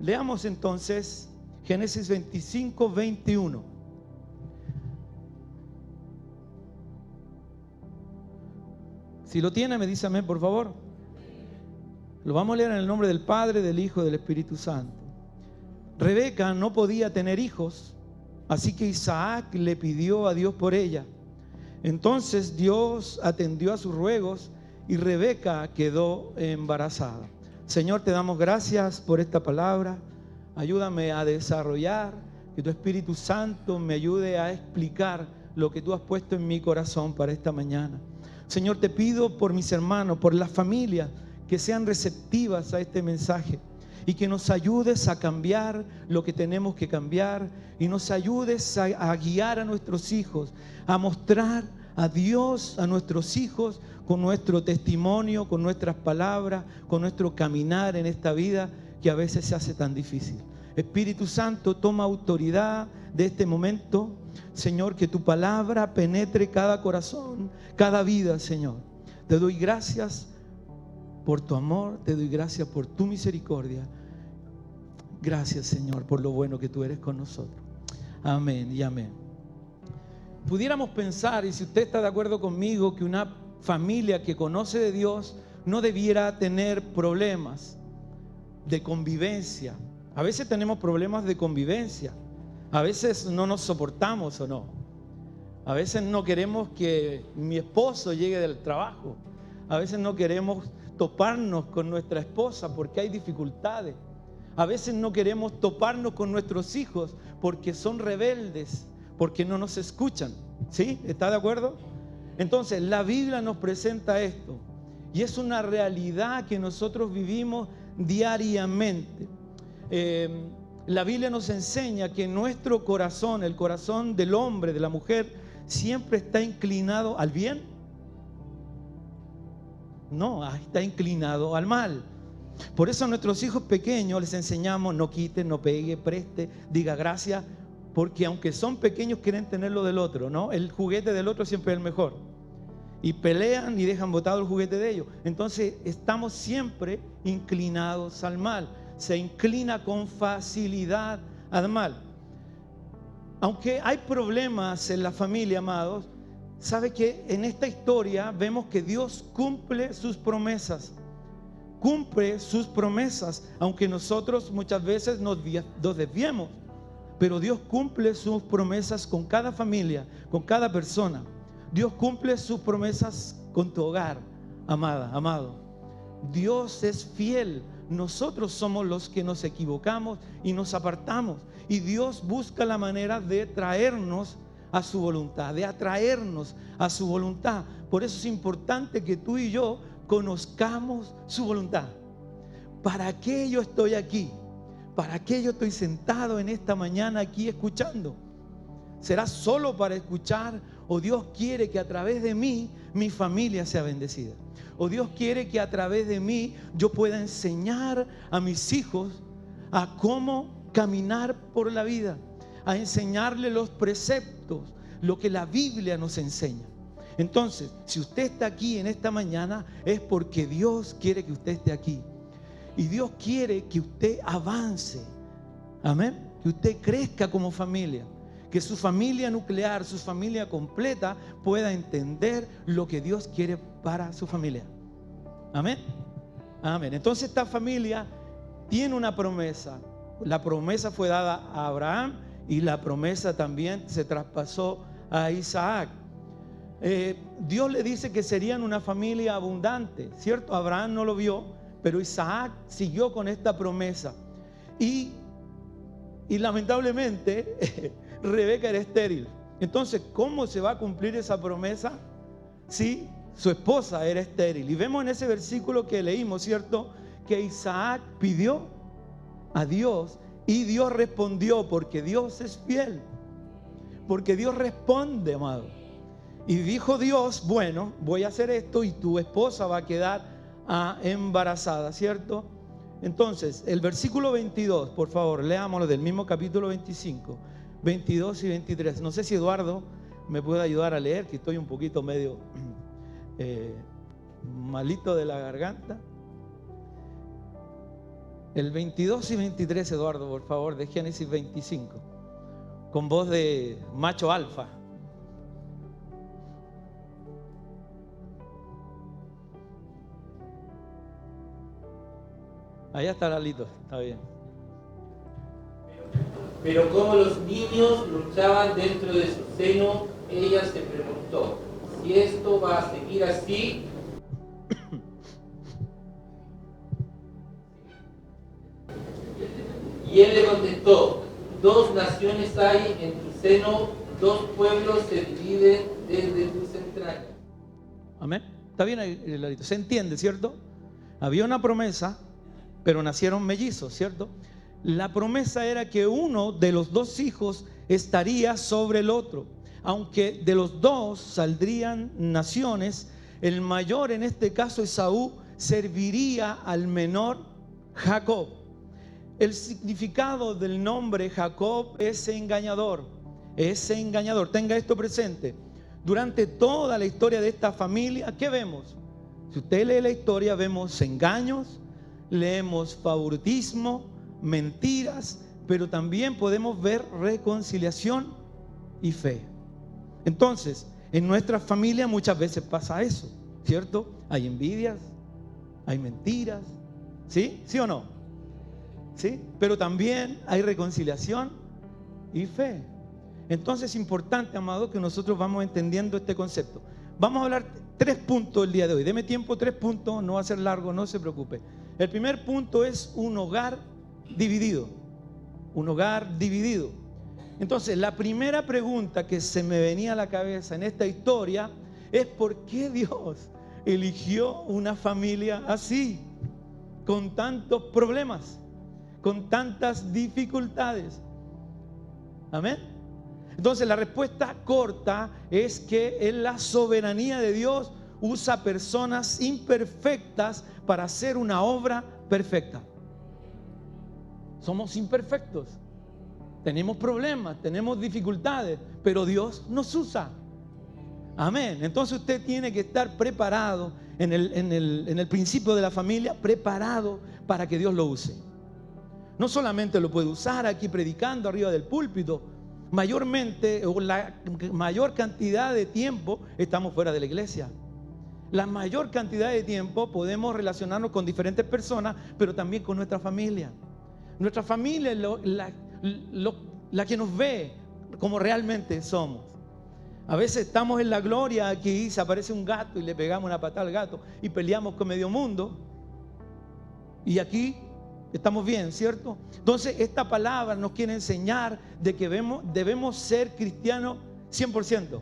Leamos entonces Génesis 25, 21. Si lo tiene, me dice amén, por favor. Lo vamos a leer en el nombre del Padre, del Hijo y del Espíritu Santo. Rebeca no podía tener hijos, así que Isaac le pidió a Dios por ella. Entonces Dios atendió a sus ruegos y Rebeca quedó embarazada. Señor, te damos gracias por esta palabra. Ayúdame a desarrollar, que tu Espíritu Santo me ayude a explicar lo que tú has puesto en mi corazón para esta mañana. Señor, te pido por mis hermanos, por las familias, que sean receptivas a este mensaje y que nos ayudes a cambiar lo que tenemos que cambiar y nos ayudes a guiar a nuestros hijos, a mostrar a Dios a nuestros hijos con nuestro testimonio, con nuestras palabras, con nuestro caminar en esta vida que a veces se hace tan difícil. Espíritu Santo, toma autoridad de este momento. Señor, que tu palabra penetre cada corazón, cada vida, Señor. Te doy gracias por tu amor, te doy gracias por tu misericordia. Gracias, Señor, por lo bueno que tú eres con nosotros. Amén y amén. Pudiéramos pensar, y si usted está de acuerdo conmigo, que una familia que conoce de Dios no debiera tener problemas de convivencia. A veces tenemos problemas de convivencia. A veces no nos soportamos o no. A veces no queremos que mi esposo llegue del trabajo. A veces no queremos toparnos con nuestra esposa porque hay dificultades. A veces no queremos toparnos con nuestros hijos porque son rebeldes, porque no nos escuchan. ¿Sí? ¿Está de acuerdo? Entonces, la Biblia nos presenta esto. Y es una realidad que nosotros vivimos diariamente. La Biblia nos enseña que nuestro corazón, el corazón del hombre, de la mujer, siempre está inclinado al bien. No, está inclinado al mal. Por eso a nuestros hijos pequeños les enseñamos: no quite, no pegue, preste, diga gracias, porque aunque son pequeños quieren tener lo del otro, ¿no? El juguete del otro siempre es el mejor. Y pelean y dejan botado el juguete de ellos. Entonces estamos siempre inclinados al mal. Se inclina con facilidad al mal. Aunque hay problemas en la familia, amados, ¿sabe que en esta historia vemos que Dios cumple sus promesas? Cumple sus promesas, aunque nosotros muchas veces nos desviemos. Pero Dios cumple sus promesas con cada familia, con cada persona. Dios cumple sus promesas con tu hogar, amada, amado. Dios es fiel. Nosotros somos los que nos equivocamos y nos apartamos. Y Dios busca la manera de traernos a su voluntad, de atraernos a su voluntad. Por eso es importante que tú y yo conozcamos su voluntad. ¿Para qué yo estoy aquí? ¿Para qué yo estoy sentado en esta mañana aquí escuchando? ¿Será solo para escuchar o Dios quiere que a través de mí mi familia sea bendecida? ¿O Dios quiere que a través de mí yo pueda enseñar a mis hijos a cómo caminar por la vida? A enseñarle los preceptos, lo que la Biblia nos enseña. Entonces, si usted está aquí en esta mañana, es porque Dios quiere que usted esté aquí. Y Dios quiere que usted avance. Amén. Que usted crezca como familia. Que su familia nuclear, su familia completa pueda entender lo que Dios quiere para su familia. Amén. Amén. Entonces esta familia tiene una promesa. La promesa fue dada a Abraham y la promesa también se traspasó a Isaac. Dios le dice que serían una familia abundante, ¿cierto? Abraham no lo vio, pero Isaac siguió con esta promesa. Y lamentablemente Rebeca era estéril. Entonces, ¿cómo se va a cumplir esa promesa si su esposa era estéril? Y vemos en ese versículo que leímos, ¿cierto?, que Isaac pidió a Dios y Dios respondió, porque Dios es fiel. Porque Dios responde, amado. Y dijo Dios: bueno, voy a hacer esto y tu esposa va a quedar embarazada, ¿cierto? Entonces, el versículo 22, por favor, leámoslo del mismo capítulo 25, 22 y 23. No sé si Eduardo me puede ayudar a leer, que estoy un poquito medio malito de la garganta. El 22 y 23, Eduardo, por favor, de Génesis 25, con voz de macho alfa. Allá está Lalito, está bien. Pero como los niños luchaban dentro de su seno, ella se preguntó, si esto va a seguir así. Y él le contestó, 2 naciones hay en tu seno, 2 pueblos se dividen desde tus entrañas. Amén. Está bien ahí, Lalito. Se entiende, ¿cierto? Había una promesa, pero nacieron mellizos, ¿cierto? La promesa era que uno de los 2 hijos estaría sobre el otro. Aunque de los 2 saldrían naciones, el mayor, en este caso Esaú, serviría al menor Jacob. El significado del nombre Jacob es engañador. Tenga esto presente. Durante toda la historia de esta familia, ¿qué vemos? Si usted lee la historia, vemos engaños, leemos favoritismo, mentiras, pero también podemos ver reconciliación y fe. Entonces, en nuestra familia muchas veces pasa eso, ¿cierto? Hay envidias, hay mentiras, ¿sí? ¿Sí o no? ¿Sí? Pero también hay reconciliación y fe. Entonces es importante, amado, que nosotros vamos entendiendo este concepto. Vamos a hablar 3 puntos el día de hoy. Deme tiempo, 3 puntos, no va a ser largo, no se preocupe. El primer punto es un hogar dividido. Un hogar dividido. Entonces, la primera pregunta que se me venía a la cabeza en esta historia es ¿por qué Dios eligió una familia así? Con tantos problemas, con tantas dificultades. Amén. Entonces, la respuesta corta es que en la soberanía de Dios usa personas imperfectas para hacer una obra perfecta. Somos imperfectos, tenemos problemas, tenemos dificultades, pero Dios nos usa. Amén. Entonces usted tiene que estar preparado en el principio de la familia, preparado para que Dios lo use. No solamente lo puede usar aquí predicando arriba del púlpito, mayormente o la mayor cantidad de tiempo estamos fuera de la iglesia. La mayor cantidad de tiempo podemos relacionarnos con diferentes personas, pero también con nuestra familia. Nuestra familia es la que nos ve como realmente somos. A veces estamos en la gloria aquí, se aparece un gato y le pegamos una patada al gato y peleamos con medio mundo. Y aquí estamos bien, ¿cierto? Entonces esta palabra nos quiere enseñar de que debemos ser cristianos 100%,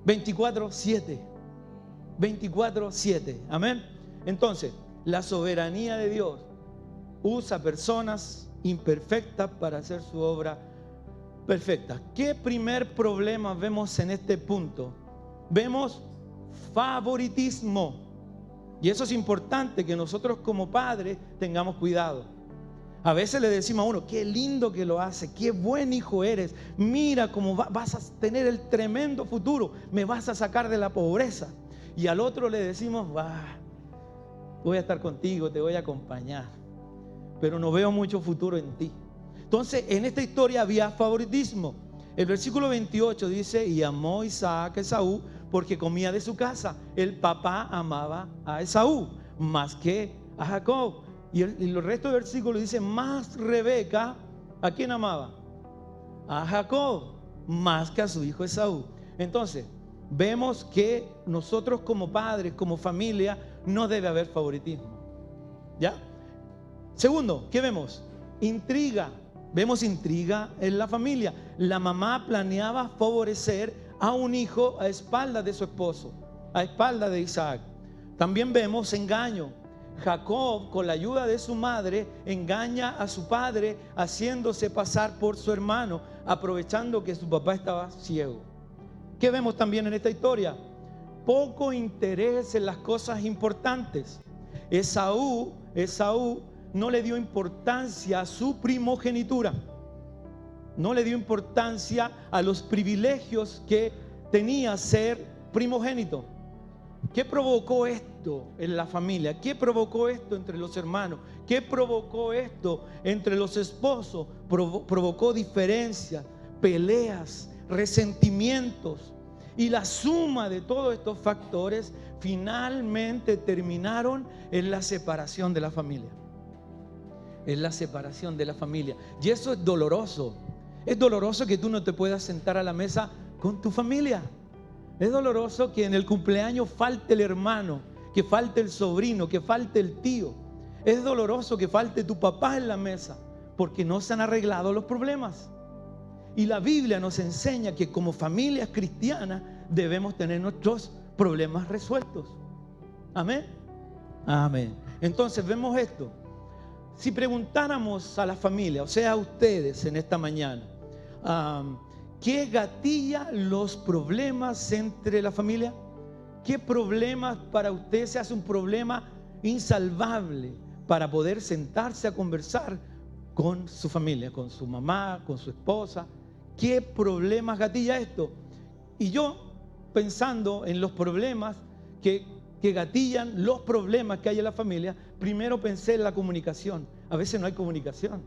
24/7. 24/7, amén. Entonces, la soberanía de Dios usa personas imperfectas para hacer su obra perfecta. ¿Qué primer problema vemos en este punto? Vemos favoritismo. Y eso es importante que nosotros como padres tengamos cuidado. A veces le decimos a uno, qué lindo que lo hace, qué buen hijo eres, mira cómo vas a tener el tremendo futuro, me vas a sacar de la pobreza. Y al otro le decimos, voy a estar contigo, te voy a acompañar, pero no veo mucho futuro en ti. Entonces, en esta historia había favoritismo. El versículo 28 dice, y amó Isaac a Esaú porque comía de su casa. El papá amaba a Esaú más que a Jacob. Y el resto del versículo dice, más Rebeca, ¿a quién amaba? A Jacob, más que a su hijo Esaú. Entonces, vemos que nosotros como padres, como familia, no debe haber favoritismo. ¿Ya? Segundo, ¿qué vemos? Intriga. Vemos intriga en la familia. La mamá planeaba favorecer a un hijo a espaldas de su esposo, a espaldas de Isaac. También vemos engaño. Jacob, con la ayuda de su madre, engaña a su padre haciéndose pasar por su hermano, aprovechando que su papá estaba ciego. ¿Qué vemos también en esta historia? Poco interés en las cosas importantes. Esaú no le dio importancia a su primogenitura. No le dio importancia a los privilegios que tenía ser primogénito. ¿Qué provocó esto en la familia? ¿Qué provocó esto entre los hermanos? ¿Qué provocó esto entre los esposos? Provocó diferencias, peleas, resentimientos. Y la suma de todos estos factores finalmente terminaron en la separación de la familia. En la separación de la familia. Y eso es doloroso. Es doloroso que tú no te puedas sentar a la mesa con tu familia. Es doloroso que en el cumpleaños falte el hermano, que falte el sobrino, que falte el tío. Es doloroso que falte tu papá en la mesa, porque no se han arreglado los problemas. Y la Biblia nos enseña que como familias cristianas debemos tener nuestros problemas resueltos. Amén. Amén. Entonces vemos esto. Si preguntáramos a la familia, o sea a ustedes en esta mañana, ¿qué gatilla los problemas entre la familia? ¿Qué problemas para usted se hace un problema insalvable para poder sentarse a conversar con su familia, con su mamá, con su esposa? ¿Qué problemas gatilla esto? Y yo, pensando en los problemas que gatillan los problemas que hay en la familia, primero pensé en la comunicación. A veces no hay comunicación.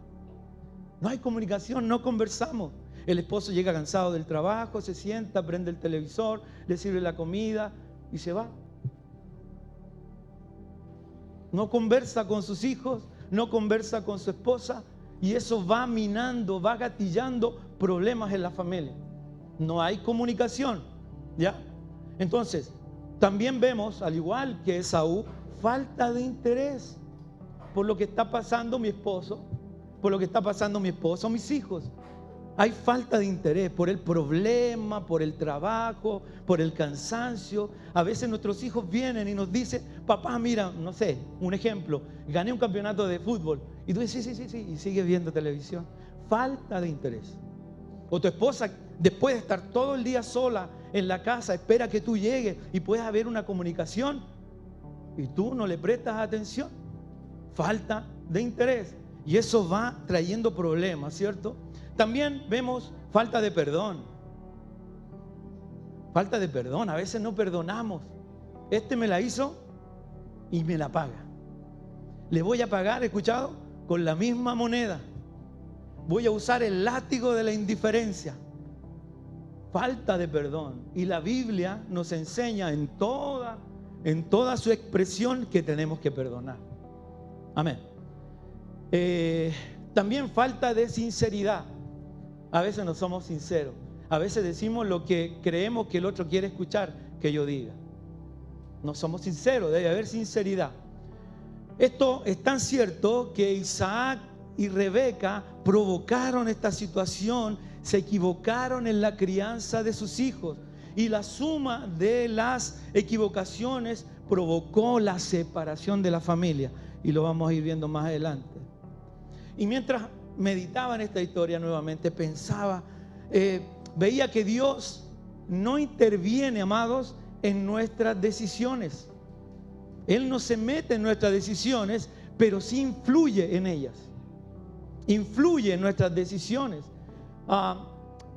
No hay comunicación, no conversamos. El esposo llega cansado del trabajo, se sienta, prende el televisor, le sirve la comida y se va. No conversa con sus hijos, no conversa con su esposa, y eso va minando, va gatillando problemas en la familia. No hay comunicación, ¿ya? Entonces, también vemos, al igual que Esaú, falta de interés por lo que está pasando mi esposo, por lo que está pasando mi esposa o mis hijos. Hay falta de interés por el problema, por el trabajo, por el cansancio. A veces nuestros hijos vienen y nos dicen: papá, mira, no sé, un ejemplo, gané un campeonato de fútbol. Y tú dices: sí, y sigues viendo televisión. Falta de interés. O tu esposa, después de estar todo el día sola en la casa, espera que tú llegues y puedas haber una comunicación, y tú no le prestas atención. Falta de interés. Y eso va trayendo problemas, ¿cierto? También vemos falta de perdón. Falta de perdón. A veces no perdonamos. Este me la hizo y me la paga. Le voy a pagar, ¿escuchado? Con la misma moneda. Voy a usar el látigo de la indiferencia. Falta de perdón. Y la Biblia nos enseña en toda su expresión que tenemos que perdonar. Amén. También falta de sinceridad. A veces no somos sinceros. A veces decimos lo que creemos que el otro quiere escuchar que yo diga. No somos sinceros, debe haber sinceridad. Esto es tan cierto que Isaac y Rebeca provocaron esta situación, se equivocaron en la crianza de sus hijos. Y la suma de las equivocaciones provocó la separación de la familia. Y lo vamos a ir viendo más adelante. Y mientras meditaba en esta historia nuevamente, pensaba, veía que Dios no interviene, amados, en nuestras decisiones. Él no se mete en nuestras decisiones, pero sí influye en ellas. Influye en nuestras decisiones.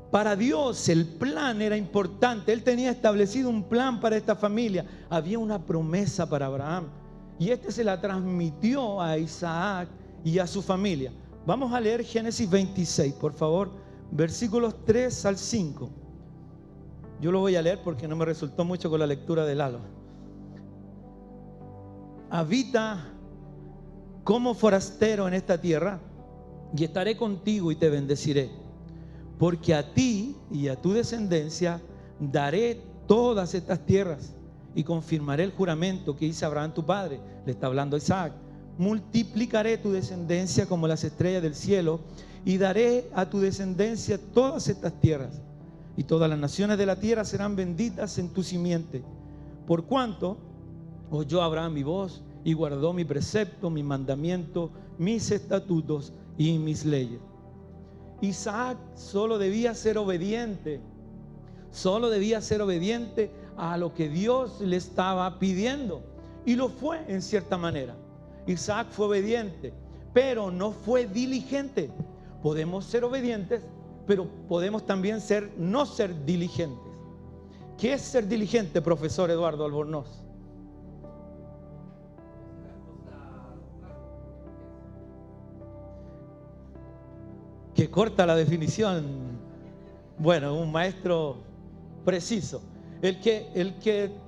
Para Dios el plan era importante. Él tenía establecido un plan para esta familia. Había una promesa para Abraham, y este se la transmitió a Isaac y a su familia. Vamos a leer Génesis 26, por favor, versículos 3 al 5. Yo lo voy a leer porque no me resultó mucho con la lectura del Lalo. Habita como forastero en esta tierra, y estaré contigo y te bendeciré, porque a ti y a tu descendencia daré todas estas tierras, y confirmaré el juramento que hice a Abraham tu padre. Le está hablando a Isaac. Multiplicaré tu descendencia como las estrellas del cielo, y daré a tu descendencia todas estas tierras, y todas las naciones de la tierra serán benditas en tu simiente. Por cuanto oyó Abraham mi voz y guardó mi precepto, mi mandamiento, mis estatutos y mis leyes. Isaac solo debía ser obediente. Solo debía ser obediente a lo que Dios le estaba pidiendo. Y lo fue en cierta manera. Isaac fue obediente, pero no fue diligente. Podemos ser obedientes, pero podemos también no ser diligentes. ¿Qué es ser diligente, profesor Eduardo Albornoz? que corta la definición. Bueno, un maestro preciso.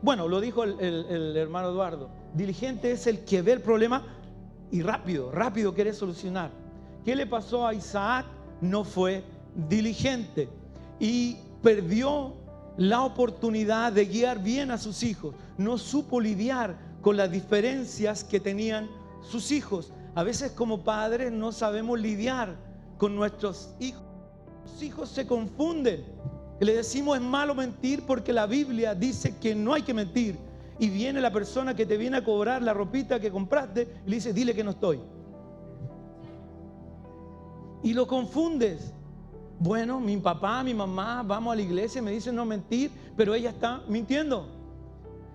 Bueno, lo dijo el hermano Eduardo. Diligente es el que ve el problema y rápido quiere solucionar. ¿Qué le pasó a Isaac? No fue diligente y perdió la oportunidad de guiar bien a sus hijos. No supo lidiar con las diferencias que tenían sus hijos. A veces como padres no sabemos lidiar con nuestros hijos. Los hijos se confunden. Le decimos es malo mentir porque la Biblia dice que no hay que mentir. Y viene la persona que te viene a cobrar la ropita que compraste y le dice, dile que no estoy. Y lo confundes. Bueno, mi papá, mi mamá, vamos a la iglesia y me dicen no mentir, pero ella está mintiendo.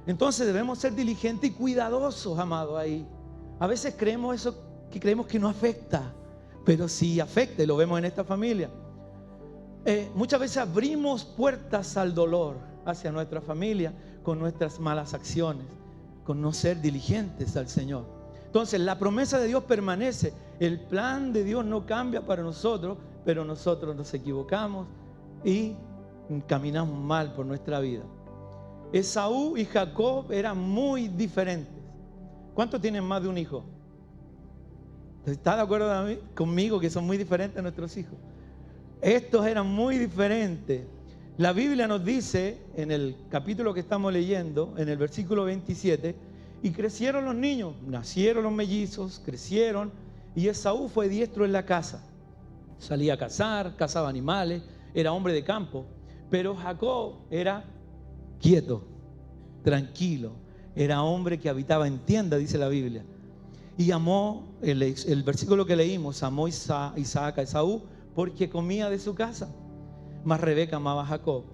Entonces debemos ser diligentes y cuidadosos, amados, ahí. A veces creemos que no afecta, pero sí afecta, y lo vemos en esta familia. Muchas veces abrimos puertas al dolor hacia nuestra familia con nuestras malas acciones, con no ser diligentes al Señor. Entonces la promesa de Dios permanece, el plan de Dios no cambia para nosotros, pero nosotros nos equivocamos y caminamos mal por nuestra vida. Esaú y Jacob eran muy diferentes. ¿Cuántos tienen más de un hijo? ¿Está de acuerdo conmigo que son muy diferentes nuestros hijos? Estos eran muy diferentes. La Biblia nos dice en el capítulo que estamos leyendo, en el versículo 27, y crecieron los niños, nacieron los mellizos, crecieron, y Esaú fue diestro en la casa. Salía a cazar, cazaba animales, era hombre de campo, pero Jacob era quieto, tranquilo, era hombre que habitaba en tienda, dice la Biblia. Y amó, el versículo que leímos, amó Isaac a Esaú porque comía de su casa, mas Rebeca amaba a Jacob.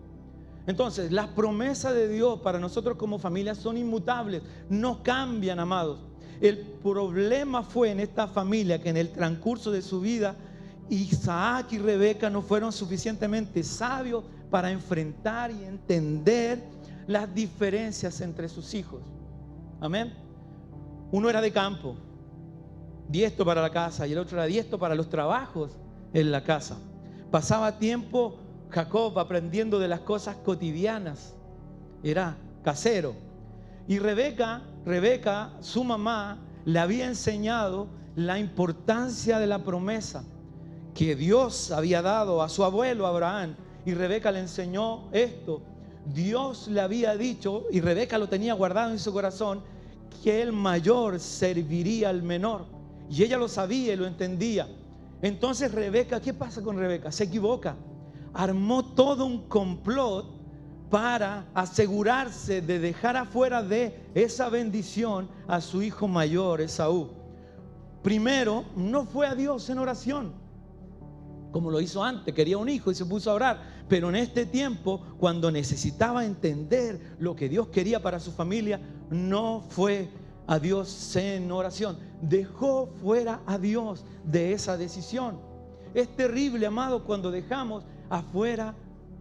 Entonces, las promesas de Dios para nosotros como familia son inmutables, no cambian, amados. El problema fue en esta familia que en el transcurso de su vida, Isaac y Rebeca no fueron suficientemente sabios para enfrentar y entender las diferencias entre sus hijos. Amén. Uno era de campo, diestro para la casa, y el otro era diestro para los trabajos en la casa. Pasaba tiempo Jacob aprendiendo de las cosas cotidianas, era casero. Y Rebeca, su mamá, le había enseñado la importancia de la promesa que Dios había dado a su abuelo Abraham. Y Rebeca le enseñó esto. Dios le había dicho, y Rebeca lo tenía guardado en su corazón, que el mayor serviría al menor. Y ella lo sabía y lo entendía. Entonces Rebeca, ¿qué pasa con Rebeca? Se equivoca. Armó todo un complot para asegurarse de dejar afuera de esa bendición a su hijo mayor, Esaú. Primero, no fue a Dios en oración, como lo hizo antes, quería un hijo y se puso a orar. Pero en este tiempo, cuando necesitaba entender lo que Dios quería para su familia, no fue a Dios en oración. Dejó fuera a Dios de esa decisión. Es terrible, amado, cuando dejamos afuera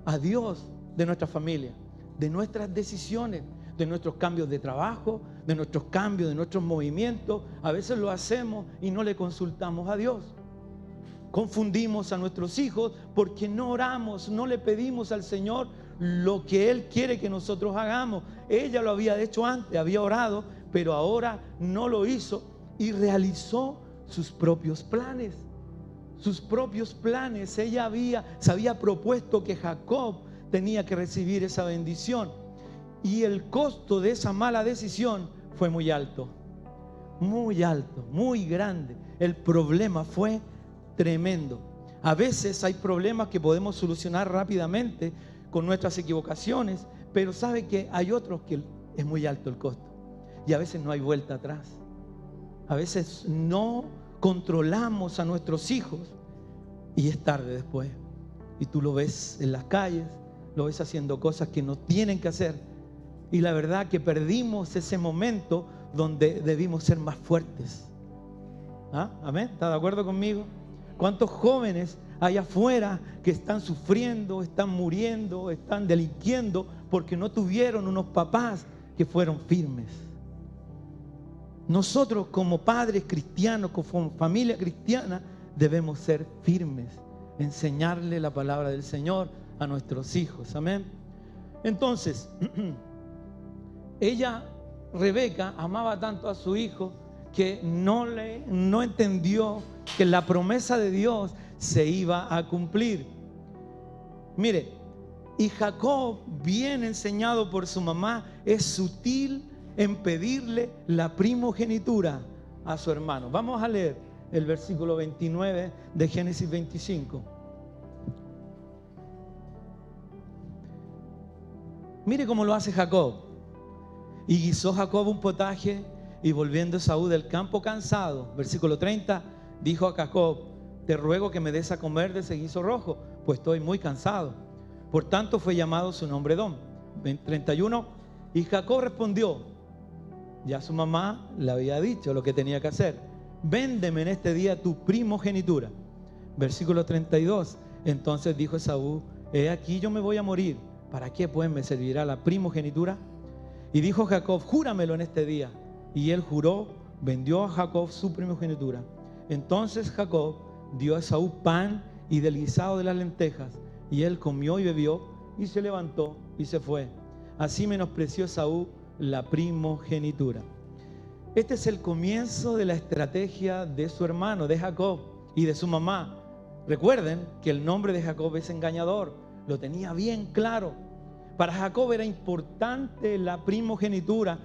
a Dios de nuestra familia, de nuestras decisiones, de nuestros cambios de trabajo, de nuestros cambios, de nuestros movimientos. A veces lo hacemos y no le consultamos a Dios. Confundimos a nuestros hijos porque no oramos, no le pedimos al Señor lo que Él quiere que nosotros hagamos. Ella lo había hecho antes, había orado, pero ahora no lo hizo y realizó sus propios planes. Sus propios planes. Ella se había propuesto que Jacob tenía que recibir esa bendición. Y el costo de esa mala decisión fue muy alto, muy grande. El problema fue tremendo. A veces hay problemas que podemos solucionar rápidamente con nuestras equivocaciones, pero sabe que hay otros que es muy alto el costo. Y a veces no hay vuelta atrás. A veces no controlamos a nuestros hijos y es tarde después. Y tú lo ves en las calles, lo ves haciendo cosas que no tienen que hacer. Y la verdad que perdimos ese momento donde debimos ser más fuertes. ¿Ah? ¿Amén? ¿Está de acuerdo conmigo? ¿Cuántos jóvenes hay afuera que están sufriendo, están muriendo, están delinquiendo porque no tuvieron unos papás que fueron firmes? Nosotros como padres cristianos, como familia cristiana, debemos ser firmes enseñarle la palabra del Señor a nuestros hijos. Amén. Entonces, Rebeca, amaba tanto a su hijo que no entendió que la promesa de Dios se iba a cumplir. Mire, y Jacob, bien enseñado por su mamá, es sutil en pedirle la primogenitura a su hermano. Vamos a leer el versículo 29 de Génesis 25. Mire cómo lo hace Jacob. Y guisó Jacob un potaje, y volviendo Esaú del campo cansado, versículo 30, dijo a Jacob: te ruego que me des a comer de ese guiso rojo, pues estoy muy cansado. Por tanto fue llamado su nombre Edom. 31, y Jacob respondió, ya su mamá le había dicho lo que tenía que hacer: véndeme en este día tu primogenitura. Versículo 32, entonces dijo Esaú: he aquí yo me voy a morir, ¿para qué pues me servirá la primogenitura? Y dijo Jacob: júramelo en este día. Y él juró, vendió a Jacob su primogenitura. Entonces Jacob dio a Esaú pan y del guisado de las lentejas, y él comió y bebió, y se levantó y se fue. Así menospreció Esaú la primogenitura. Este es el comienzo de la estrategia de su hermano, de Jacob y de su mamá. Recuerden que el nombre de Jacob es engañador, lo tenía bien claro. Para Jacob era importante la primogenitura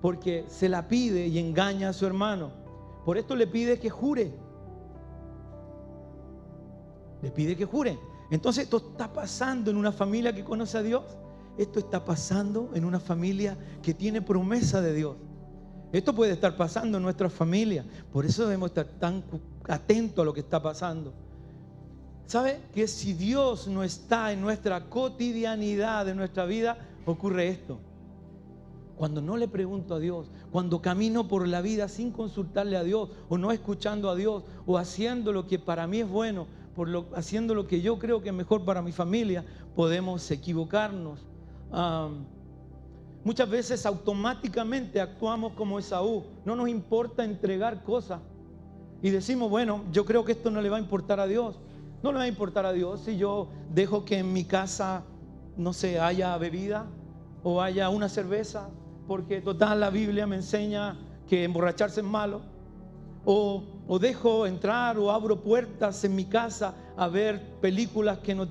porque se la pide y engaña a su hermano. Por esto le pide que jure. Le pide que jure. Entonces esto está pasando en una familia que conoce a Dios. Esto está pasando en una familia que tiene promesa de Dios. Esto puede estar pasando en nuestra familia. Por eso debemos estar tan atentos a lo que está pasando. ¿Sabe? Que si Dios no está en nuestra cotidianidad de nuestra vida, ocurre esto. Cuando no le pregunto a Dios, cuando camino por la vida sin consultarle a Dios, o no escuchando a Dios, o haciendo lo que para mí es bueno, haciendo lo que yo creo que es mejor para mi familia, podemos equivocarnos. Muchas veces automáticamente actuamos como Esaú. No nos importa entregar cosas y decimos, bueno, yo creo que esto no le va a importar a Dios. No le va a importar a Dios si yo dejo que en mi casa, no sé, haya bebida o haya una cerveza, porque total la Biblia me enseña que emborracharse es malo. O dejo entrar o abro puertas en mi casa a ver películas que no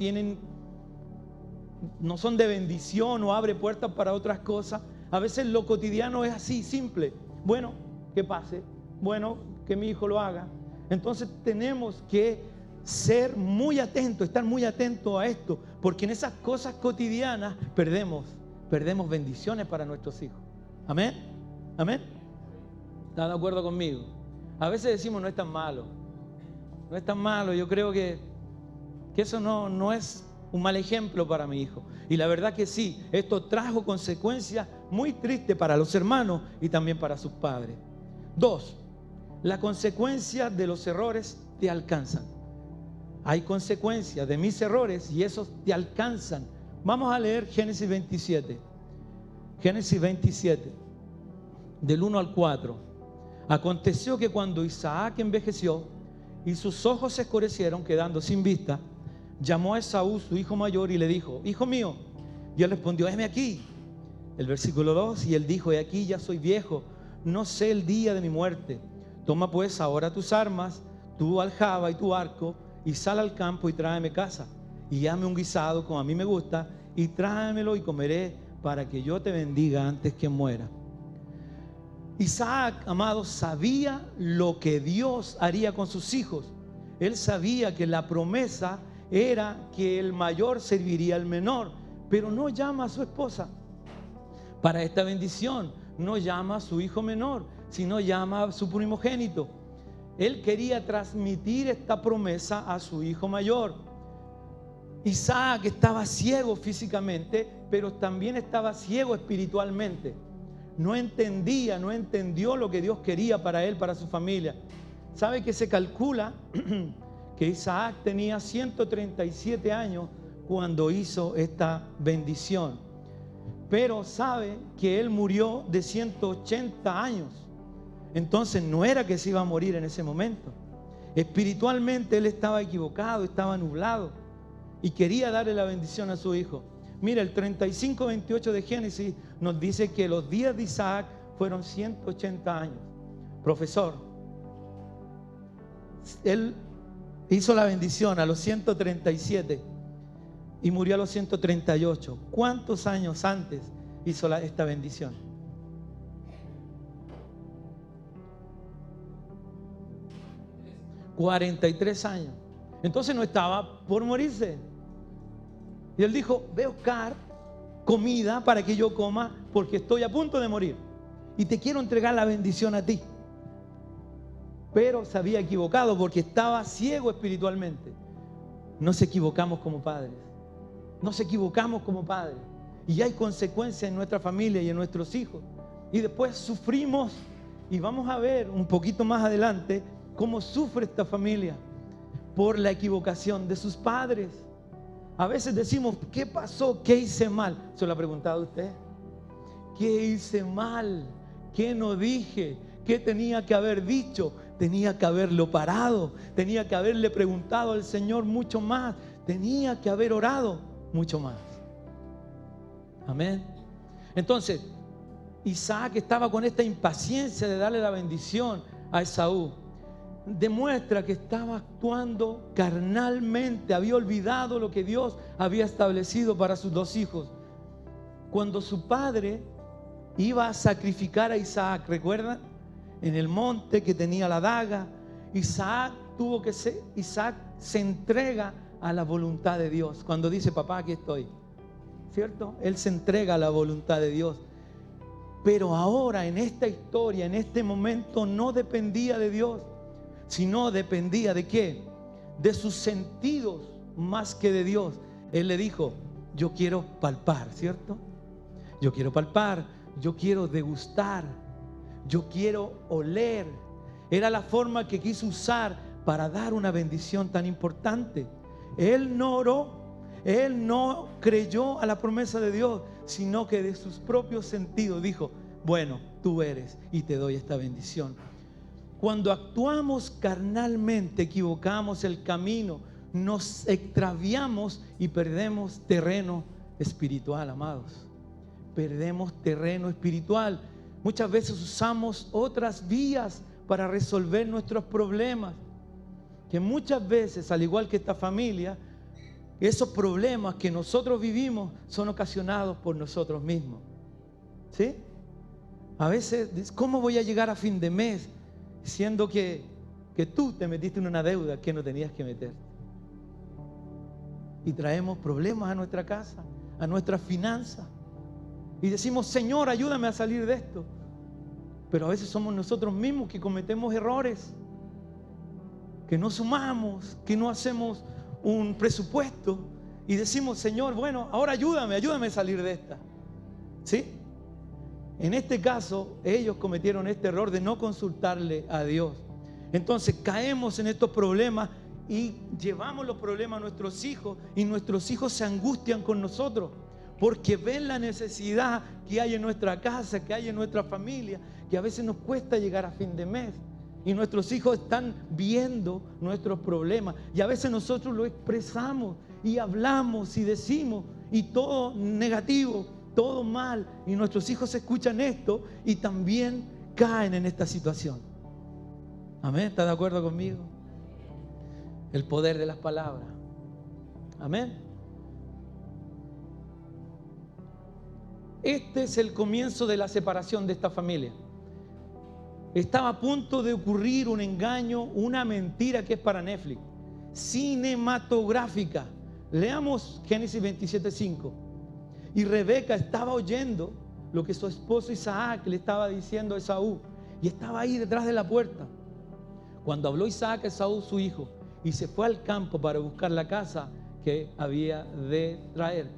son de bendición, o abre puertas para otras cosas. A veces lo cotidiano es así, simple. Bueno, que pase. Bueno, que mi hijo lo haga. Entonces tenemos que ser muy atentos, estar muy atentos a esto, porque en esas cosas cotidianas perdemos bendiciones para nuestros hijos. Amén. Amén. ¿Están de acuerdo conmigo? A veces decimos, no es tan malo. No es tan malo. Yo creo que eso no es un mal ejemplo para mi hijo. Y la verdad que sí, esto trajo consecuencias muy tristes para los hermanos y también para sus padres. 2, las consecuencias de los errores te alcanzan. Hay consecuencias de mis errores y esos te alcanzan. Vamos a leer Génesis 27. Génesis 27, del 1 al 4. Aconteció que cuando Isaac envejeció y sus ojos se oscurecieron, quedando sin vista, llamó a Esaú, su hijo mayor, y le dijo: hijo mío. Y él respondió: heme aquí. El versículo 2, y él dijo: he aquí, ya soy viejo, no sé el día de mi muerte. Toma pues ahora tus armas, tu aljaba y tu arco, y sal al campo y tráeme caza, y hazme un guisado como a mí me gusta, y tráemelo y comeré, para que yo te bendiga antes que muera. Isaac, amado, sabía lo que Dios haría con sus hijos. Él sabía que la promesa era que el mayor serviría al menor, pero no llama a su esposa para esta bendición, no llama a su hijo menor, sino llama a su primogénito. Él quería transmitir esta promesa a su hijo mayor. Isaac estaba ciego físicamente, pero también estaba ciego espiritualmente. No entendió lo que Dios quería para él, para su familia. ¿Sabe que se calcula que Isaac tenía 137 años cuando hizo esta bendición? Pero sabe que él murió de 180 años. Entonces no era que se iba a morir en ese momento. Espiritualmente él estaba equivocado, estaba nublado y quería darle la bendición a su hijo. Mira, el 35:28 de Génesis nos dice que los días de Isaac fueron 180 años. Profesor, él hizo la bendición a los 137 y murió a los 138. ¿Cuántos años antes hizo esta bendición? 43 años. Entonces no estaba por morirse. Y él dijo: ve a buscar comida para que yo coma, porque estoy a punto de morir y te quiero entregar la bendición a ti. Pero se había equivocado porque estaba ciego espiritualmente. Nos equivocamos como padres. Nos equivocamos como padres. Y hay consecuencias en nuestra familia y en nuestros hijos. Y después sufrimos. Y vamos a ver un poquito más adelante cómo sufre esta familia por la equivocación de sus padres. A veces decimos: ¿qué pasó? ¿Qué hice mal? ¿Se lo ha preguntado usted? ¿Qué hice mal? ¿Qué no dije? ¿Qué tenía que haber dicho? Tenía que haberlo parado. Tenía que haberle preguntado al Señor mucho más. Tenía que haber orado mucho más. Amén. Entonces, Isaac estaba con esta impaciencia de darle la bendición a Esaú. Demuestra que estaba actuando carnalmente, había olvidado lo que Dios había establecido para sus dos hijos. Cuando su padre iba a sacrificar a Isaac, ¿recuerdan? En el monte que tenía la daga, Isaac se entrega a la voluntad de Dios. Cuando dice: papá, aquí estoy, ¿cierto? Él se entrega a la voluntad de Dios. Pero ahora, en esta historia, en este momento, no dependía de Dios, sino dependía ¿de qué? De sus sentidos más que de Dios. Él le dijo: yo quiero palpar, ¿cierto? Yo quiero palpar, yo quiero degustar, yo quiero oler. Era la forma que quiso usar para dar una bendición tan importante. Él no oró, él no creyó a la promesa de Dios, sino que de sus propios sentidos dijo: bueno, tú eres y te doy esta bendición. Cuando actuamos carnalmente, equivocamos el camino, nos extraviamos y perdemos terreno espiritual, amados. Perdemos terreno espiritual. Muchas veces usamos otras vías para resolver nuestros problemas, que muchas veces, al igual que esta familia, esos problemas que nosotros vivimos son ocasionados por nosotros mismos. ¿Sí? A veces, ¿cómo voy a llegar a fin de mes siendo que tú te metiste en una deuda que no tenías que meter? Y traemos problemas a nuestra casa, a nuestras finanzas. Y decimos: Señor, ayúdame a salir de esto. Pero a veces somos nosotros mismos que cometemos errores, que no sumamos, que no hacemos un presupuesto y decimos: Señor, bueno, ahora ayúdame a salir de esta. ¿Sí? En este caso, ellos cometieron este error de no consultarle a Dios. Entonces caemos en estos problemas y llevamos los problemas a nuestros hijos, y nuestros hijos se angustian con nosotros porque ven la necesidad que hay en nuestra casa, que hay en nuestra familia, que a veces nos cuesta llegar a fin de mes. Y nuestros hijos están viendo nuestros problemas, y a veces nosotros lo expresamos y hablamos y decimos, y todo negativo, todo mal, y nuestros hijos escuchan esto y también caen en esta situación. Amén. ¿Está de acuerdo conmigo? El poder de las palabras. Amén. Este es el comienzo de la separación de esta familia. Estaba a punto de ocurrir un engaño, una mentira que es para Netflix, cinematográfica. Leamos Génesis 27:5. Y Rebeca estaba oyendo lo que su esposo Isaac le estaba diciendo a Esaú, y estaba ahí detrás de la puerta. Cuando habló Isaac a Esaú, su hijo, y se fue al campo para buscar la caza que había de traer.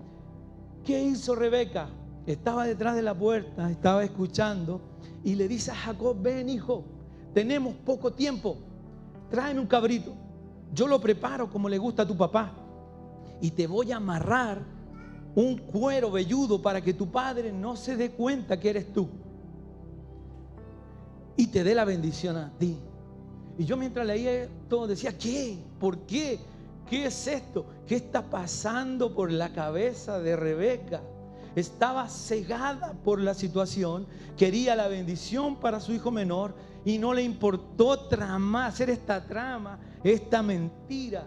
¿Qué hizo Rebeca? Estaba detrás de la puerta, estaba escuchando, y le dice a Jacob: ven, hijo, tenemos poco tiempo, tráeme un cabrito, yo lo preparo como le gusta a tu papá, y te voy a amarrar un cuero velludo para que tu padre no se dé cuenta que eres tú, y te dé la bendición a ti. Y yo mientras leía todo decía, ¿qué? ¿Por qué? ¿Qué es esto? ¿Qué está pasando por la cabeza de Rebeca? Estaba cegada por la situación, quería la bendición para su hijo menor y no le importó hacer esta trama, esta mentira.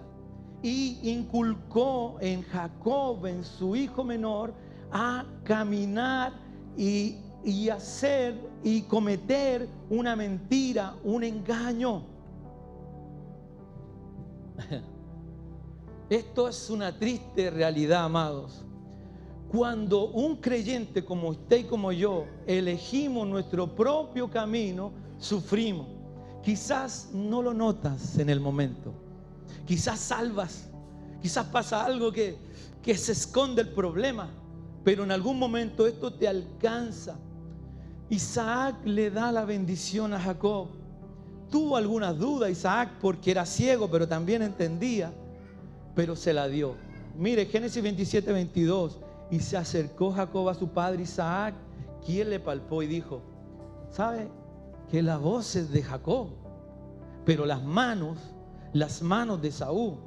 Y inculcó en Jacob, en su hijo menor, a caminar y hacer y cometer una mentira, un engaño. Esto es una triste realidad, amados. Cuando un creyente como usted y como yo elegimos nuestro propio camino, sufrimos. Quizás no lo notas en el momento, quizás salvas, quizás pasa algo que se esconde el problema, pero en algún momento esto te alcanza. Isaac le da la bendición a Jacob. Tuvo algunas dudas Isaac porque era ciego, pero también entendía, pero se la dio. Mire, Génesis 27, 22. Y se acercó Jacob a su padre Isaac, quien le palpó y dijo, ¿sabe que la voz es de Jacob, pero las manos de Esaú?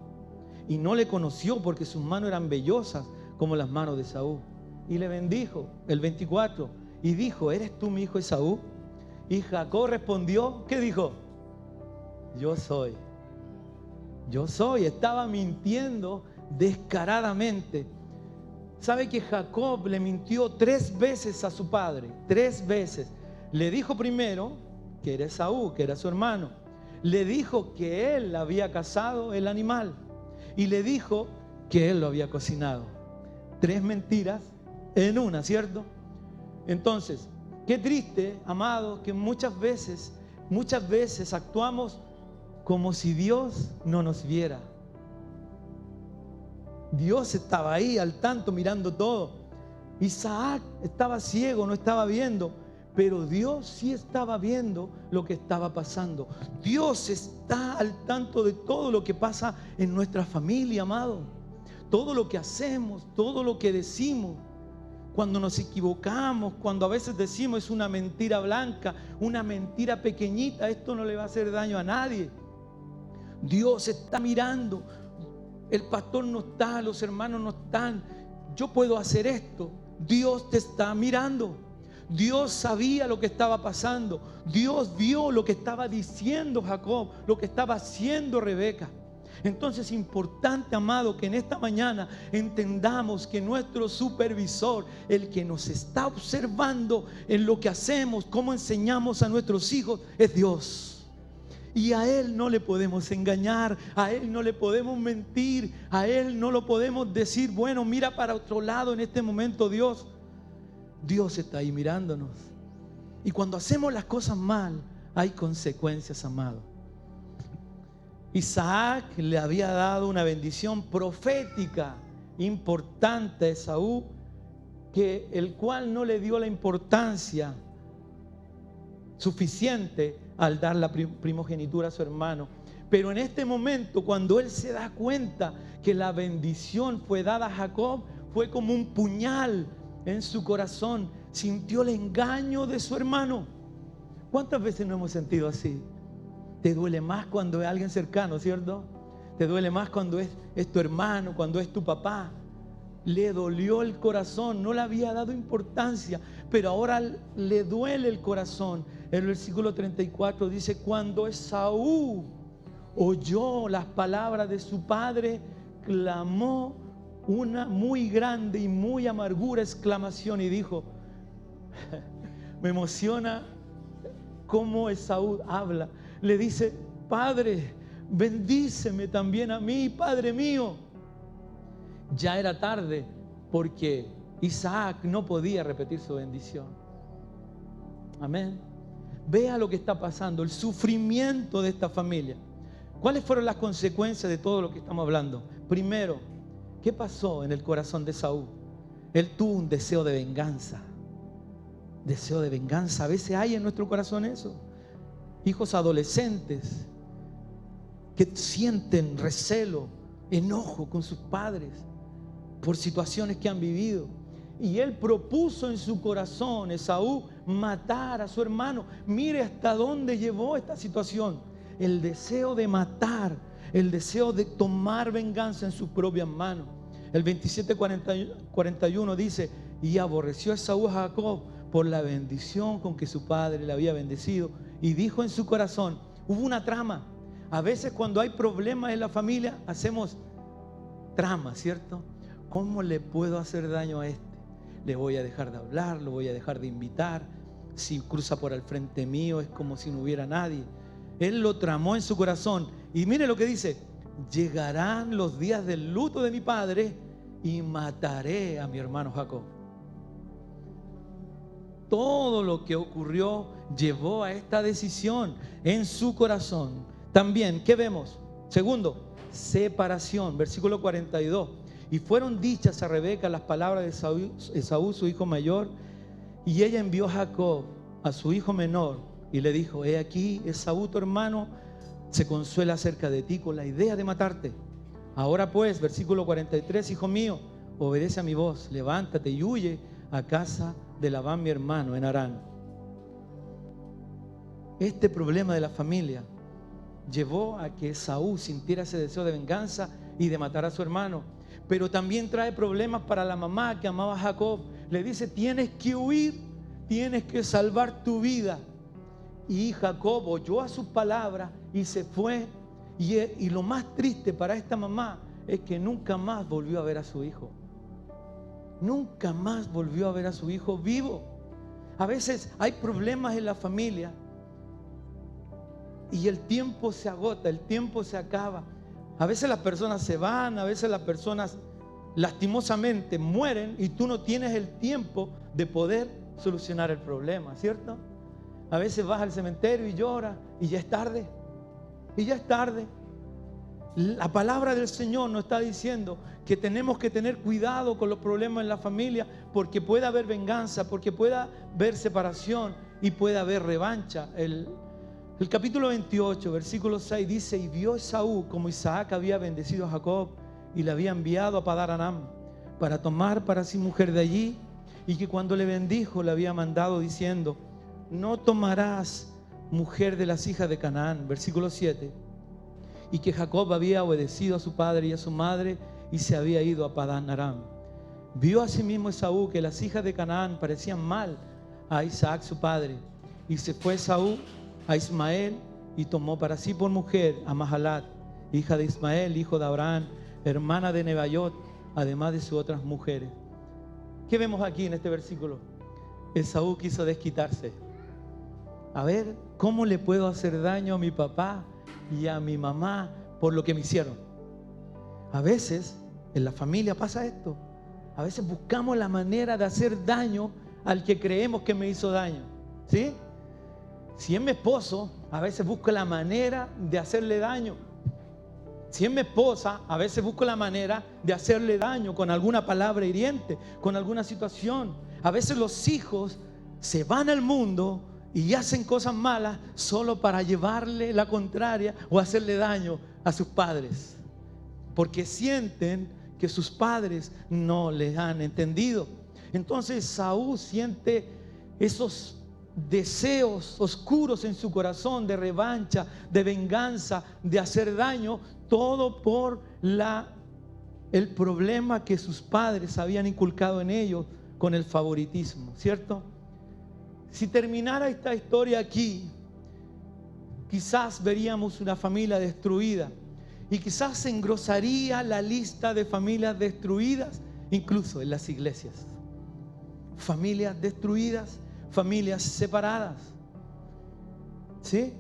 Y no le conoció porque sus manos eran vellosas como las manos de Esaú. Y le bendijo, el 24, y dijo, ¿eres tú mi hijo Esaú? Y Jacob respondió, ¿qué dijo? Yo soy. Estaba mintiendo descaradamente. ¿Sabe que Jacob le mintió 3 veces a su padre? 3 veces. Le dijo primero que era Esaú, que era su hermano. Le dijo que él había cazado el animal. Y le dijo que él lo había cocinado. 3 mentiras en una, ¿cierto? Entonces, qué triste, amados, que muchas veces actuamos como si Dios no nos viera. Dios estaba ahí al tanto mirando todo. Isaac estaba ciego, no estaba viendo, pero Dios sí estaba viendo lo que estaba pasando. Dios está al tanto de todo lo que pasa en nuestra familia, amado. Todo lo que hacemos, todo lo que decimos. Cuando nos equivocamos, cuando a veces decimos es una mentira blanca, una mentira pequeñita, esto no le va a hacer daño a nadie. Dios está mirando. El pastor no está, los hermanos no están. Yo puedo hacer esto. Dios te está mirando. Dios sabía lo que estaba pasando. Dios vio lo que estaba diciendo Jacob, lo que estaba haciendo Rebeca. Entonces es importante, amado, que en esta mañana entendamos que nuestro supervisor, el que nos está observando en lo que hacemos, cómo enseñamos a nuestros hijos, es Dios. Y a Él no le podemos engañar, a Él no le podemos mentir, a Él no lo podemos decir, bueno, mira para otro lado en este momento, Dios. Dios está ahí mirándonos. Y cuando hacemos las cosas mal, hay consecuencias, amado. Isaac le había dado una bendición profética importante a Esaú, el cual no le dio la importancia suficiente al dar la primogenitura a su hermano. Pero en este momento, cuando él se da cuenta que la bendición fue dada a Jacob, fue como un puñal en su corazón. Sintió el engaño de su hermano. ¿Cuántas veces no hemos sentido así? Te duele más cuando es alguien cercano, ¿cierto? Te duele más cuando es tu hermano, cuando es tu papá. Le dolió el corazón, no le había dado importancia, pero ahora le duele el corazón. El versículo 34 dice, cuando Esaú oyó las palabras de su padre, clamó una muy grande y muy amargura exclamación y dijo, me emociona cómo Esaú habla. Le dice, Padre, bendíceme también a mí, Padre mío. Ya era tarde porque Isaac no podía repetir su bendición. Amén. Vea lo que está pasando, el sufrimiento de esta familia. ¿Cuáles fueron las consecuencias de todo lo que estamos hablando? Primero, ¿qué pasó en el corazón de Esaú? Él tuvo un deseo de venganza. Deseo de venganza. A veces hay en nuestro corazón eso. Hijos adolescentes que sienten recelo, enojo con sus padres por situaciones que han vivido. Y él propuso en su corazón, Esaú, matar a su hermano. Mire hasta dónde llevó esta situación. el deseo de matar, el deseo de tomar venganza en sus propias manos. El 27:41 dice: y aborreció Esaú a Jacob por la bendición con que su padre le había bendecido, y dijo en su corazón. Hubo una trama. A veces cuando hay problemas en la familia hacemos trama, ¿cierto? ¿Cómo le puedo hacer daño a este? Le voy a dejar de hablar, lo voy a dejar de invitar. Si cruza por el frente mío es como si no hubiera nadie. Él lo tramó en su corazón. Y mire lo que dice: llegarán los días del luto de mi padre y mataré a mi hermano Jacob. Todo lo que ocurrió llevó a esta decisión en su corazón. También, ¿qué vemos? Segundo, separación. Versículo 42. Y fueron dichas a Rebeca las palabras de Esaú, su hijo mayor, y ella envió a Jacob, a su hijo menor, y le dijo: he aquí, Esaú tu hermano se consuela acerca de ti con la idea de matarte. Ahora pues, versículo 43, hijo mío, obedece a mi voz, levántate y huye a casa de Labán mi hermano en Harán. Este problema de la familia llevó a que Esaú sintiera ese deseo de venganza y de matar a su hermano. Pero también trae problemas para la mamá que amaba a Jacob. Le dice: tienes que huir, tienes que salvar tu vida. Y Jacob oyó a sus palabras y se fue. Y lo más triste para esta mamá es que nunca más volvió a ver a su hijo. Nunca más volvió a ver a su hijo vivo. A veces hay problemas en la familia y el tiempo se agota, el tiempo se acaba. A veces las personas se van, a veces las personas lastimosamente mueren y tú no tienes el tiempo de poder solucionar el problema, ¿cierto? A veces vas al cementerio y lloras y ya es tarde. Y ya es tarde. La palabra del Señor nos está diciendo que tenemos que tener cuidado con los problemas en la familia, porque puede haber venganza, porque puede haber separación y puede haber revancha. El capítulo 28, versículo 6 dice: y vio Esaú como Isaac había bendecido a Jacob y le había enviado a Padán Aram para tomar para sí mujer de allí, y que cuando le bendijo le había mandado diciendo: no tomarás mujer de las hijas de Canaán. Versículo 7. Y que Jacob había obedecido a su padre y a su madre y se había ido a Padán Aram. Vio asimismo Esaú que las hijas de Canaán parecían mal a Isaac su padre, y se fue Esaú a Ismael y tomó para sí por mujer a Mahalat, hija de Ismael, hijo de Abraham, hermana de Nebaiot, además de sus otras mujeres. ¿Qué vemos aquí en este versículo? Esaú quiso desquitarse. A ver, ¿cómo le puedo hacer daño a mi papá y a mi mamá por lo que me hicieron? A veces en la familia pasa esto. A veces buscamos la manera de hacer daño al que creemos que me hizo daño, ¿sí? Si es mi esposo, a veces busco la manera de hacerle daño. Si es mi esposa, a veces busco la manera de hacerle daño con alguna palabra hiriente, con alguna situación. A veces los hijos se van al mundo y hacen cosas malas solo para llevarle la contraria o hacerle daño a sus padres, porque sienten que sus padres no les han entendido. Entonces Saúl siente esos deseos oscuros en su corazón de revancha, de venganza, de hacer daño, todo por el problema que sus padres habían inculcado en ellos con el favoritismo, ¿cierto? Si terminara esta historia aquí, quizás veríamos una familia destruida y quizás se engrosaría la lista de familias destruidas, incluso en las iglesias. Familias destruidas, familias separadas, ¿sí?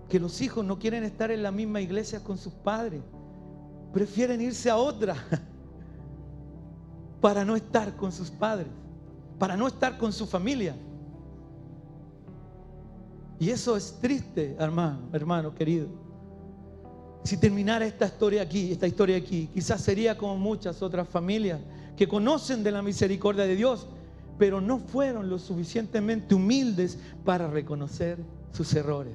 Que los hijos no quieren estar en la misma iglesia con sus padres, prefieren irse a otra para no estar con sus padres, para no estar con su familia. Y eso es triste, hermano querido. Si terminara esta historia aquí, quizás sería como muchas otras familias que conocen de la misericordia de Dios, pero no fueron lo suficientemente humildes para reconocer sus errores.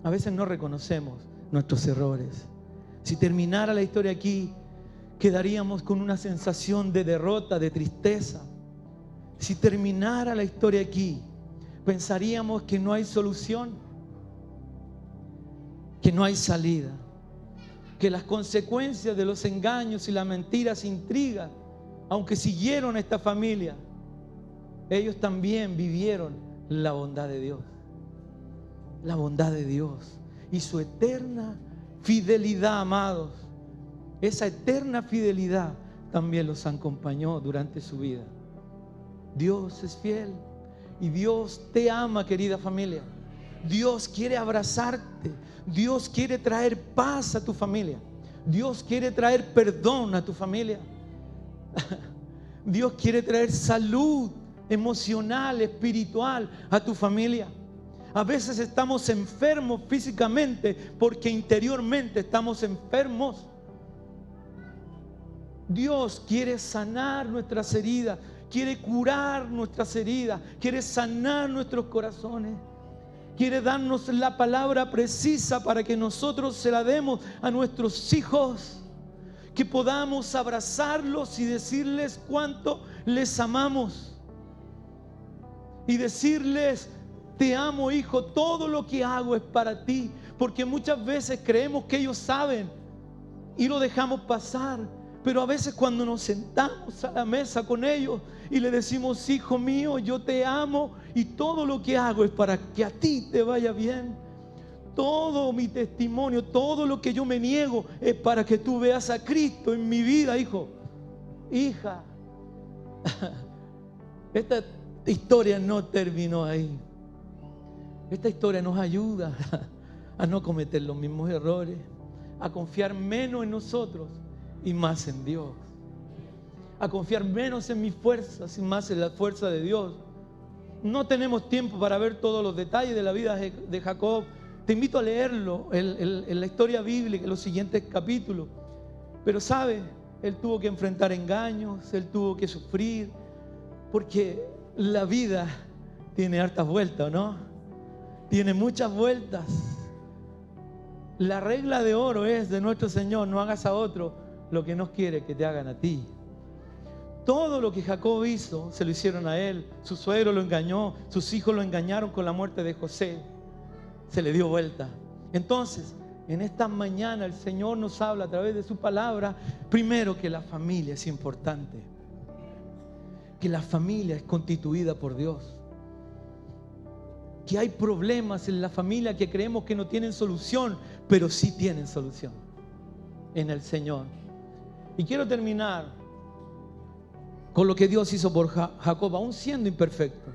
A veces no reconocemos nuestros errores. Si terminara la historia aquí, quedaríamos con una sensación de derrota, de tristeza. Si terminara la historia aquí, pensaríamos que no hay solución, que no hay salida, que las consecuencias de los engaños y las mentiras, intrigas, aunque siguieron a esta familia, ellos también vivieron la bondad de Dios. La bondad de Dios y su eterna fidelidad, amados. Esa eterna fidelidad también los acompañó durante su vida. Dios es fiel y Dios te ama, querida familia. Dios quiere abrazarte. Dios quiere traer paz a tu familia. Dios quiere traer perdón a tu familia. Dios quiere traer salud emocional, espiritual a tu familia. A veces estamos enfermos físicamente porque interiormente estamos enfermos. Dios quiere sanar nuestras heridas, quiere curar nuestras heridas, quiere sanar nuestros corazones, quiere darnos la palabra precisa para que nosotros se la demos a nuestros hijos, que podamos abrazarlos y decirles cuánto les amamos y decirles: te amo, hijo, todo lo que hago es para ti. Porque muchas veces creemos que ellos saben y lo dejamos pasar. Pero a veces cuando nos sentamos a la mesa con ellos y le decimos: hijo mío, yo te amo y todo lo que hago es para que a ti te vaya bien. Todo mi testimonio, todo lo que yo me niego es para que tú veas a Cristo en mi vida, hijo, hija. Esta historia no terminó ahí. Esta historia nos ayuda a no cometer los mismos errores, a confiar menos en nosotros y más en Dios, a confiar menos en mis fuerzas y más en la fuerza de Dios. No tenemos tiempo para ver todos los detalles de la vida de Jacob. Te invito a leerlo en la historia bíblica, en los siguientes capítulos. Pero sabe, él tuvo que enfrentar engaños, él tuvo que sufrir, porque la vida tiene hartas vueltas, ¿no? Tiene muchas vueltas. La regla de oro es de nuestro Señor: no hagas a otro lo que no quiere que te hagan a ti. Todo lo que Jacob hizo se lo hicieron a él. Su suegro lo engañó, sus hijos lo engañaron con la muerte de José. Se le dio vuelta. Entonces, en esta mañana el Señor nos habla a través de su palabra, primero, que la familia es importante, que la familia es constituida por Dios, que hay problemas en la familia que creemos que no tienen solución, pero sí tienen solución en el Señor. Y quiero terminar con lo que Dios hizo por Jacob, aún siendo imperfecto.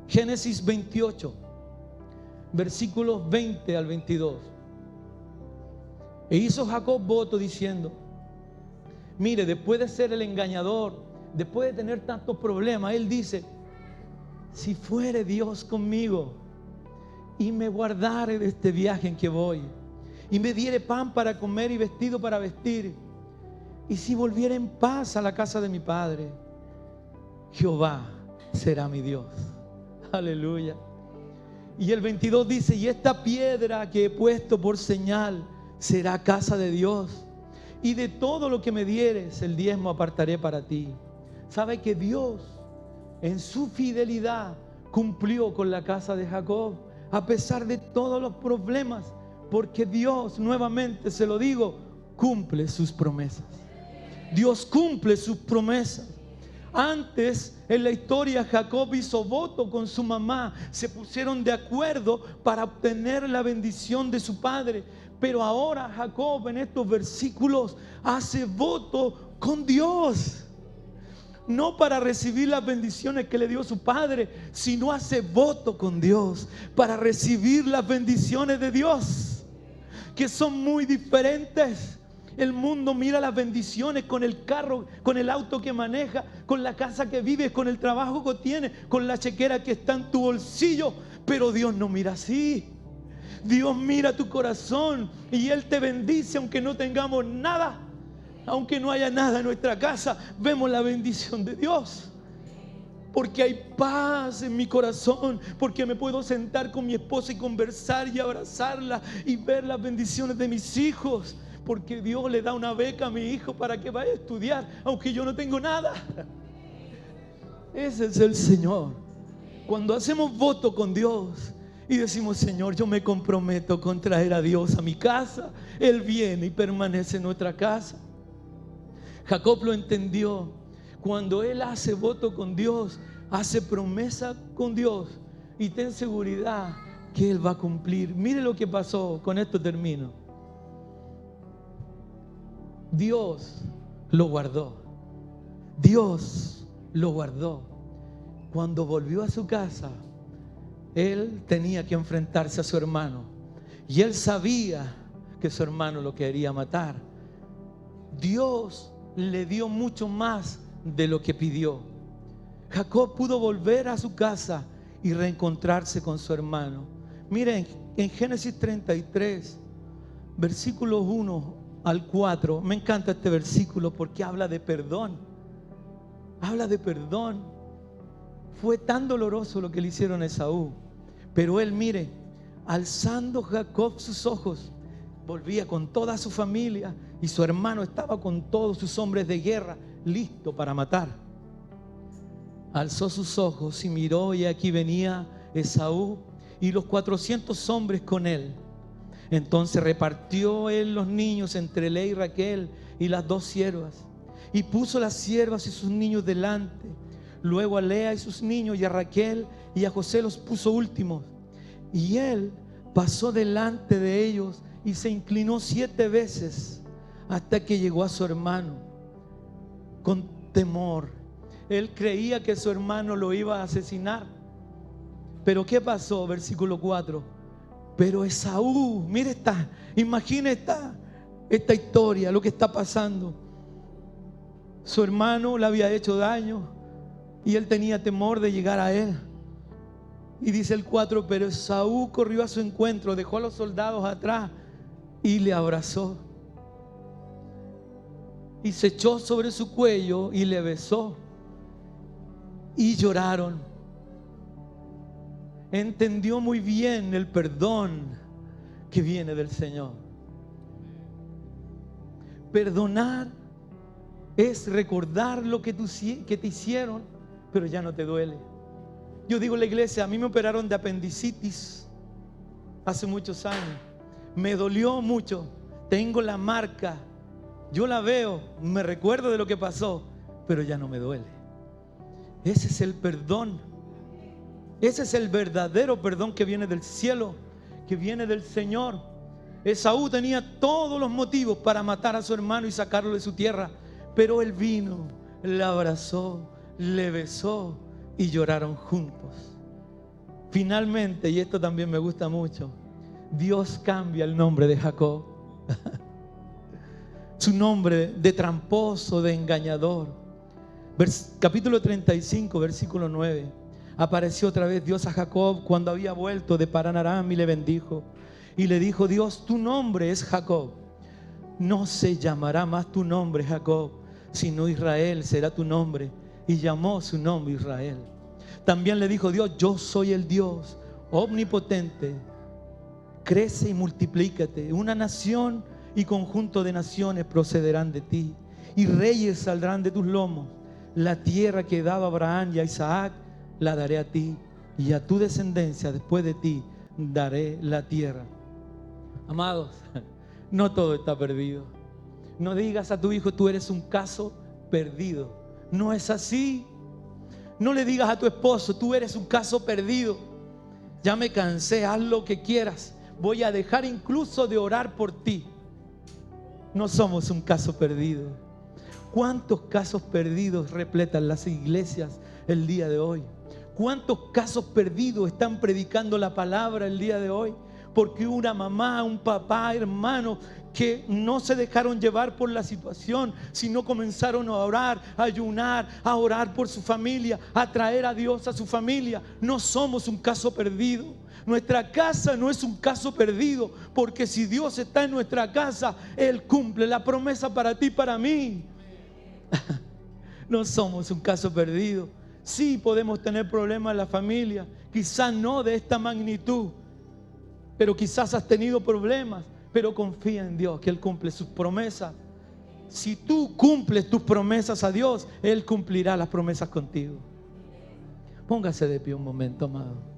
Génesis 28, versículos 20 al 22. E hizo Jacob voto diciendo: mire, después de ser el engañador, después de tener tantos problemas, él dice: si fuere Dios conmigo y me guardare de este viaje en que voy, y me diere pan para comer y vestido para vestir, y si volviera en paz a la casa de mi padre, Jehová será mi Dios. Aleluya. Y el 22 dice: y esta piedra que he puesto por señal será casa de Dios, y de todo lo que me dieres el diezmo apartaré para ti. ¿Sabe que Dios en su fidelidad cumplió con la casa de Jacob a pesar de todos los problemas? Porque Dios, nuevamente se lo digo, cumple sus promesas. Dios cumple sus promesas. Antes en la historia Jacob hizo voto con su mamá, se pusieron de acuerdo para obtener la bendición de su padre. Pero ahora Jacob en estos versículos hace voto con Dios. No para recibir las bendiciones que le dio su padre, sino hace voto con Dios para recibir las bendiciones de Dios, que son muy diferentes. El mundo mira las bendiciones con el carro, con el auto que maneja, con la casa que vives, con el trabajo que tienes, con la chequera que está en tu bolsillo. Pero Dios no mira así. Dios mira tu corazón y Él te bendice aunque no tengamos nada. Aunque no haya nada en nuestra casa, vemos la bendición de Dios. Porque hay paz en mi corazón, porque me puedo sentar con mi esposa y conversar y abrazarla y ver las bendiciones de mis hijos. Porque Dios le da una beca a mi hijo para que vaya a estudiar, aunque yo no tengo nada. Ese es el Señor. Cuando hacemos voto con Dios y decimos, Señor, yo me comprometo con traer a Dios a mi casa, Él viene y permanece en nuestra casa. Jacob lo entendió. Cuando él hace voto con Dios, hace promesa con Dios, y ten seguridad que Él va a cumplir. Mire lo que pasó, con esto termino. Dios lo guardó. Dios lo guardó. Cuando volvió a su casa, él tenía que enfrentarse a su hermano, y él sabía que su hermano lo quería matar. Dios le dio mucho más de lo que pidió. Jacob pudo volver a su casa y reencontrarse con su hermano. Miren, en Génesis 33, versículos 1 al 4, me encanta este versículo porque habla de perdón. Habla de perdón. Fue tan doloroso lo que le hicieron a Esaú, pero él, mire, alzando Jacob sus ojos, volvía con toda su familia, y su hermano estaba con todos sus hombres de guerra, listo para matar. Alzó sus ojos y miró, y aquí venía Esaú y los 400 hombres con él. Entonces repartió él los niños entre Lea y Raquel y las 2 siervas, y puso las siervas y sus niños delante. Luego a Lea y sus niños, y a Raquel y a José los puso últimos. Y él pasó delante de ellos y se inclinó 7 veces hasta que llegó a su hermano con temor. Él creía que su hermano lo iba a asesinar. Pero ¿qué pasó? Versículo 4. Pero Esaú, mire imagine esta historia, lo que está pasando. Su hermano le había hecho daño y él tenía temor de llegar a él. Y dice el 4, pero Esaú corrió a su encuentro, dejó a los soldados atrás y le abrazó. Y se echó sobre su cuello y le besó. Y lloraron. Entendió muy bien el perdón que viene del Señor. Perdonar es recordar lo que te hicieron, pero ya no te duele. Yo digo en la iglesia, a mí me operaron de apendicitis hace muchos años. Me dolió mucho. Tengo la marca. Yo la veo, me recuerdo de lo que pasó, pero ya no me duele. Ese es el perdón. Ese es el verdadero perdón que viene del cielo, que viene del Señor. Esaú tenía todos los motivos para matar a su hermano y sacarlo de su tierra, pero él vino, le abrazó, le besó y lloraron juntos. Finalmente, y esto también me gusta mucho, Dios cambia el nombre de Jacob. Su nombre de tramposo, de engañador. Capítulo 35, versículo 9. Apareció otra vez Dios a Jacob cuando había vuelto de Paran Aram y le bendijo. Y le dijo Dios, tu nombre es Jacob. No se llamará más tu nombre Jacob, sino Israel será tu nombre. Y llamó su nombre Israel. También le dijo Dios, yo soy el Dios omnipotente. Crece y multiplícate. Una nación y conjunto de naciones procederán de ti, y reyes saldrán de tus lomos. La tierra que he dado a Abraham y a Isaac la daré a ti, y a tu descendencia después de ti daré la tierra. Amados, no todo está perdido. No digas a tu hijo, tú eres un caso perdido. No es así. No le digas a tu esposo, tú eres un caso perdido. Ya me cansé, haz lo que quieras. Voy a dejar incluso de orar por ti. No somos un caso perdido. ¿Cuántos casos perdidos repletan las iglesias el día de hoy? ¿Cuántos casos perdidos están predicando la palabra el día de hoy? Porque una mamá, un papá, hermano, que no se dejaron llevar por la situación, sino comenzaron a orar, a ayunar, a orar por su familia, a traer a Dios a su familia. No somos un caso perdido. Nuestra casa no es un caso perdido, porque si Dios está en nuestra casa, Él cumple la promesa para ti y para mí. No somos un caso perdido. Sí podemos tener problemas en la familia, quizás no de esta magnitud, pero quizás has tenido problemas, pero confía en Dios que Él cumple sus promesas. Si tú cumples tus promesas a Dios, Él cumplirá las promesas contigo. Póngase de pie un momento, amado.